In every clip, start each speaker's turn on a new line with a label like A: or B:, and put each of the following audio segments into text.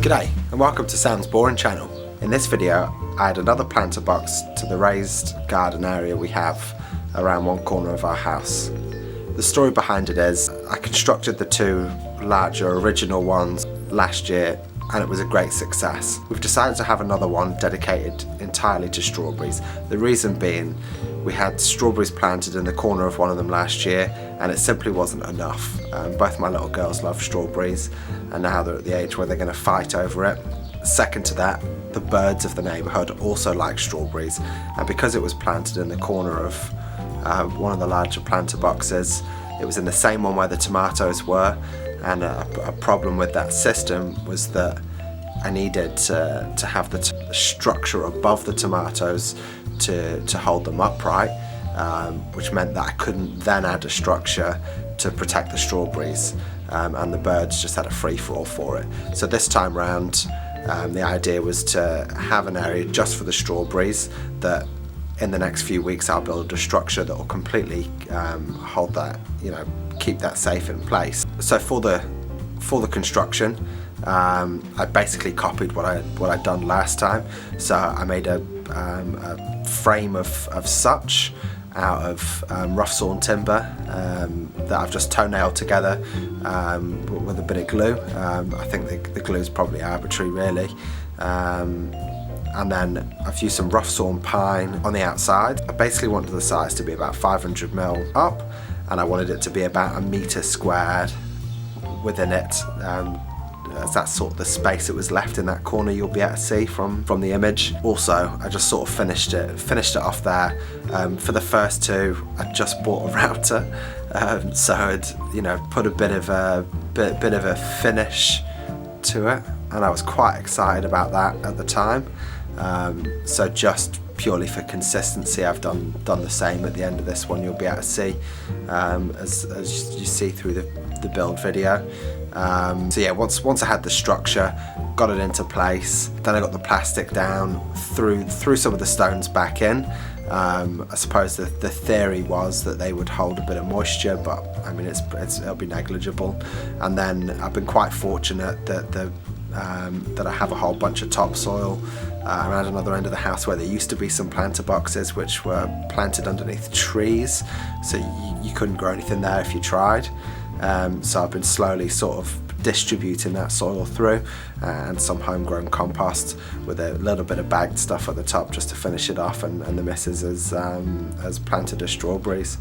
A: G'day and welcome to Sam's Boring Channel. In this video I add another planter box to the raised garden area we have around one corner of our house. The story behind it is I constructed the two larger original ones last year and it was a great success. We've decided to have another one dedicated entirely to strawberries. The reason being we had strawberries planted in the corner of one of them last year and it simply wasn't enough. Both my little girls love strawberries and now they're at the age where they're going to fight over it. Second to that, the birds of the neighbourhood also like strawberries, and because it was planted in the corner of one of the larger planter boxes, it was in the same one where the tomatoes were, and a problem with that system was that I needed to have the structure above the tomatoes to hold them upright, which meant that I couldn't then add a structure to protect the strawberries, and the birds just had a free-for-all for it. So this time round the idea was to have an area just for the strawberries that in the next few weeks I'll build a structure that will completely hold that, keep that safe in place. So for the construction, I basically copied what I'd done last time. So I made a frame of such out of rough sawn timber that I've just toe-nailed together with a bit of glue. I think the glue is probably arbitrary really. And then I've used some rough sawn pine on the outside. I basically wanted the size to be about 500mm up, and I wanted it to be about 1 metre squared within it. As that's sort of the space that was left in that corner you'll be able to see from the image. Also, I just sort of finished it off there. For the first two, I just bought a router, so I'd put a bit of a finish to it, and I was quite excited about that at the time. So just purely for consistency, I've done the same at the end of this one. You'll be able to see as you see through the build video. So yeah, once I had the structure, got it into place, then I got the plastic down, threw some of the stones back in. I suppose the theory was that they would hold a bit of moisture, but I mean it'll be negligible. And then I've been quite fortunate that I have a whole bunch of topsoil around another end of the house where there used to be some planter boxes which were planted underneath trees, so you couldn't grow anything there if you tried. So I've been slowly sort of distributing that soil through, and some homegrown compost with a little bit of bagged stuff at the top just to finish it off, and the missus has planted her strawberries.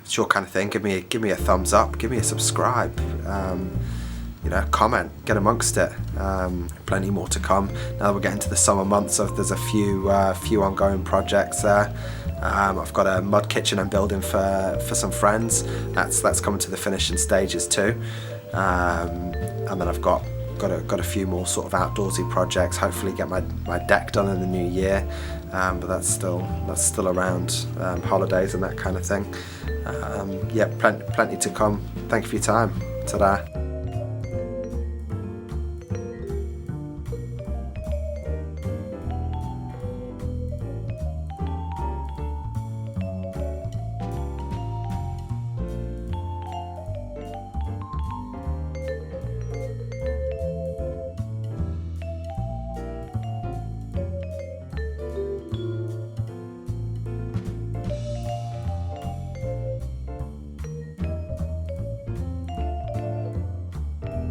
A: it's your kind of thing, give me a thumbs up, give me a subscribe, you know, comment, get amongst it. Plenty more to come now that we're getting to the summer months. So there's a few ongoing projects there. I've got a mud kitchen I'm building for some friends. That's coming to the finishing stages too. And then I've got a few more sort of outdoorsy projects. Hopefully get my deck done in the new year. But that's still around holidays and that kind of thing. Yeah, plenty to come. Thank you for your time. Ta-da.